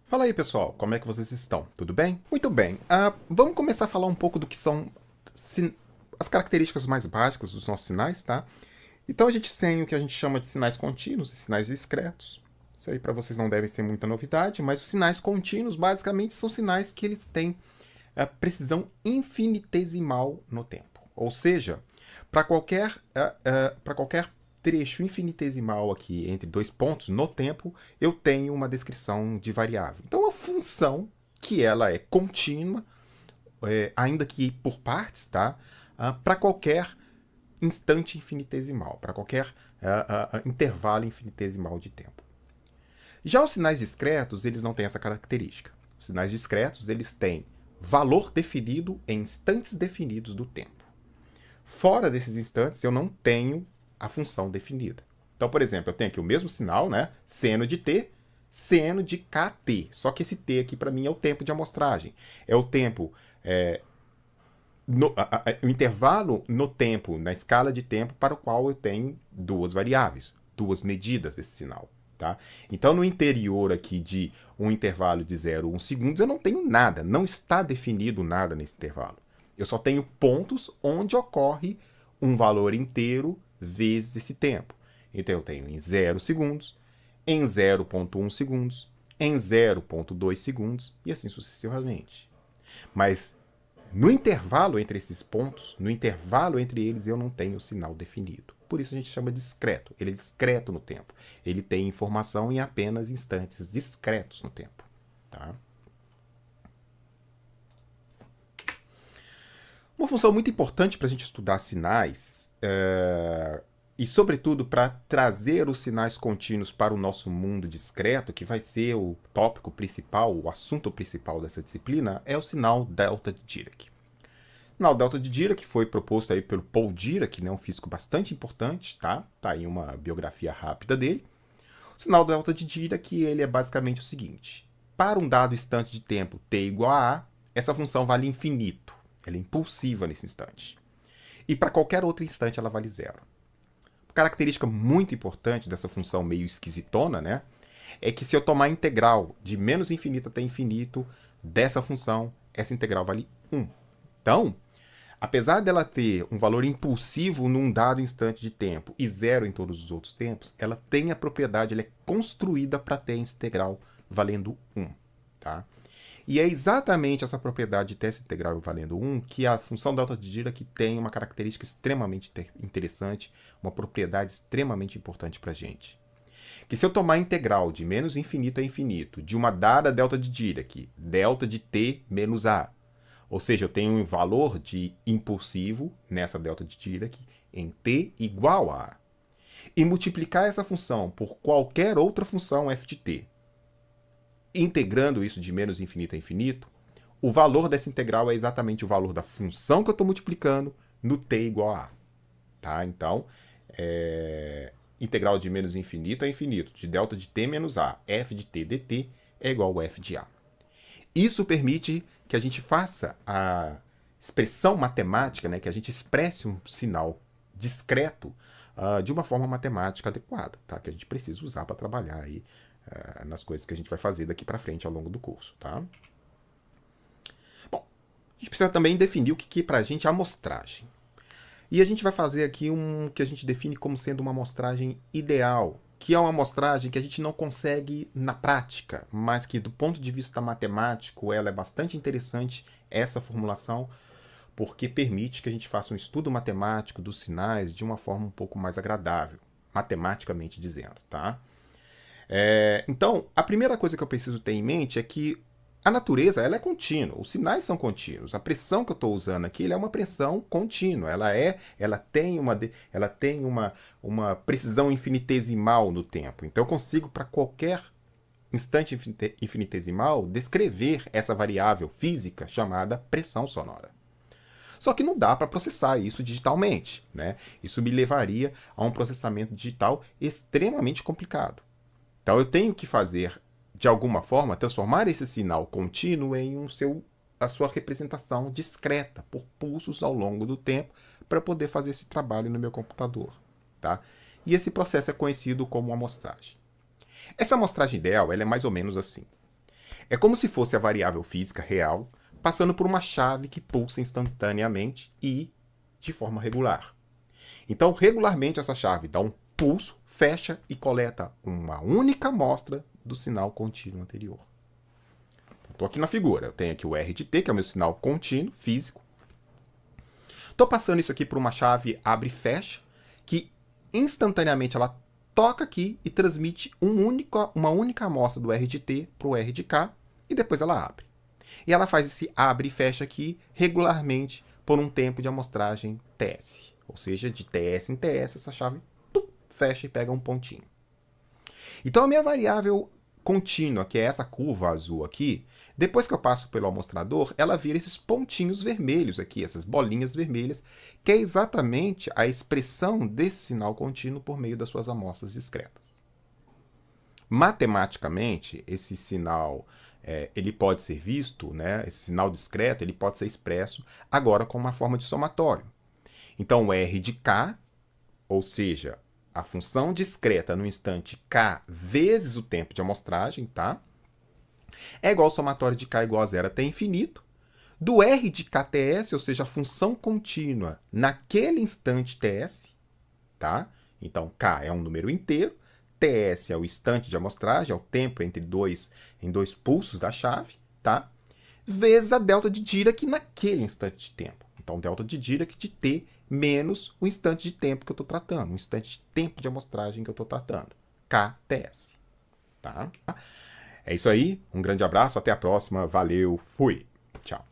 Fala aí, pessoal, como é que vocês estão? Tudo bem? Muito bem. Vamos começar a falar um pouco do que são as características mais básicas dos nossos sinais, tá? Então a gente tem o que a gente chama de sinais contínuos e sinais discretos. Isso aí para vocês não deve ser muita novidade, mas os sinais contínuos basicamente são sinais que eles têm precisão infinitesimal no tempo. Ou seja, para qualquer trecho infinitesimal aqui entre dois pontos no tempo, eu tenho uma descrição de variável. Então, a função, que ela é contínua, ainda que por partes, tá? Para qualquer instante infinitesimal, para qualquer intervalo infinitesimal de tempo. Já os sinais discretos, eles não têm essa característica. Os sinais discretos, eles têm valor definido em instantes definidos do tempo. Fora desses instantes, eu não tenho a função definida. Então, por exemplo, eu tenho aqui o mesmo sinal, né? Seno de t, seno de kt. Só que esse t aqui para mim é o tempo de amostragem. É o tempo, o intervalo no tempo, na escala de tempo para o qual eu tenho duas variáveis, duas medidas desse sinal. Tá? Então, no interior aqui de um intervalo de 0 a 1 segundos, eu não tenho nada, não está definido nada nesse intervalo. Eu só tenho pontos onde ocorre um valor inteiro vezes esse tempo. Então, eu tenho em 0 segundos, em 0,1 segundos, em 0,2 segundos e assim sucessivamente. Mas no intervalo entre esses pontos, no intervalo entre eles, eu não tenho sinal definido. Por isso a gente chama de discreto. Ele é discreto no tempo. Ele tem informação em apenas instantes discretos no tempo. Tá? Uma função muito importante para a gente estudar sinais, e sobretudo para trazer os sinais contínuos para o nosso mundo discreto, que vai ser o tópico principal, o assunto principal dessa disciplina, é o sinal delta de Dirac. O sinal delta de Dirac foi proposto aí pelo Paul Dirac, né, um físico bastante importante, tá? Tá aí uma biografia rápida dele. O sinal delta de Dirac, ele é basicamente o seguinte: para um dado instante de tempo t igual a, essa função vale infinito. Ela é impulsiva nesse instante. E para qualquer outro instante ela vale zero. Uma característica muito importante dessa função meio esquisitona, né, é que se eu tomar a integral de menos infinito até infinito dessa função, essa integral vale 1. Então, apesar dela ter um valor impulsivo num dado instante de tempo e zero em todos os outros tempos, ela tem a propriedade, ela é construída para ter essa integral valendo 1. Tá? E é exatamente essa propriedade de ter essa integral valendo 1 que a função delta de Dirac tem uma característica extremamente interessante, uma propriedade extremamente importante para a gente. Que se eu tomar a integral de menos infinito a infinito de uma dada delta de Dirac, delta de t menos a, ou seja, eu tenho um valor de impulsivo nessa delta de Dirac em t igual a, e multiplicar essa função por qualquer outra função f de t, integrando isso de menos infinito a infinito, o valor dessa integral é exatamente o valor da função que eu estou multiplicando no t igual a. Tá? Então, integral de menos infinito a infinito, de delta de t menos a, f de t dt, é igual a f de a. Isso permite que a gente faça a expressão matemática, né, que a gente expresse um sinal discreto de uma forma matemática adequada, tá? Que a gente precisa usar para trabalhar aí nas coisas que a gente vai fazer daqui para frente ao longo do curso, tá? Bom, a gente precisa também definir o que é para a gente a amostragem. E a gente vai fazer aqui um que a gente define como sendo uma amostragem ideal, que é uma amostragem que a gente não consegue na prática, mas que do ponto de vista matemático ela é bastante interessante, essa formulação, porque permite que a gente faça um estudo matemático dos sinais de uma forma um pouco mais agradável, matematicamente dizendo, tá? Então, a primeira coisa que eu preciso ter em mente é que a natureza ela é contínua, os sinais são contínuos. A pressão que eu estou usando aqui é uma pressão contínua. Ela tem uma precisão infinitesimal no tempo. Então eu consigo, para qualquer instante infinitesimal, descrever essa variável física chamada pressão sonora. Só que não dá para processar isso digitalmente, né? Isso me levaria a um processamento digital extremamente complicado. Então eu tenho que fazer, de alguma forma, transformar esse sinal contínuo em a sua representação discreta, por pulsos ao longo do tempo, para poder fazer esse trabalho no meu computador. Tá? E esse processo é conhecido como amostragem. Essa amostragem ideal ela é mais ou menos assim. É como se fosse a variável física real passando por uma chave que pulsa instantaneamente e de forma regular. Então, regularmente, essa chave dá um pulso, fecha e coleta uma única amostra do sinal contínuo anterior. Estou aqui na figura. Eu tenho aqui o R de T, que é o meu sinal contínuo, físico. Estou passando isso aqui por uma chave abre e fecha, que instantaneamente ela toca aqui e transmite uma única amostra do R de T para o R de K, e depois ela abre. E ela faz esse abre e fecha aqui regularmente por um tempo de amostragem TS. Ou seja, de TS em TS, essa chave fecha e pega um pontinho. Então a minha variável contínua, que é essa curva azul aqui, depois que eu passo pelo amostrador, ela vira esses pontinhos vermelhos aqui, essas bolinhas vermelhas, que é exatamente a expressão desse sinal contínuo por meio das suas amostras discretas. Matematicamente, esse sinal ele pode ser visto, né, esse sinal discreto, ele pode ser expresso agora com uma forma de somatório. Então, o R de K, ou seja, a função discreta no instante K vezes o tempo de amostragem, tá? É igual ao somatório de K igual a zero até infinito, do R de KTS, ou seja, a função contínua naquele instante TS, tá? Então, K é um número inteiro, TS é o instante de amostragem, é o tempo em dois pulsos da chave, tá? Vezes a delta de Dirac naquele instante de tempo. Então, delta de Dirac de T menos o instante de tempo que eu estou tratando, o instante de tempo de amostragem que eu estou tratando, KTS. Tá? É isso aí, um grande abraço, até a próxima, valeu, fui, tchau.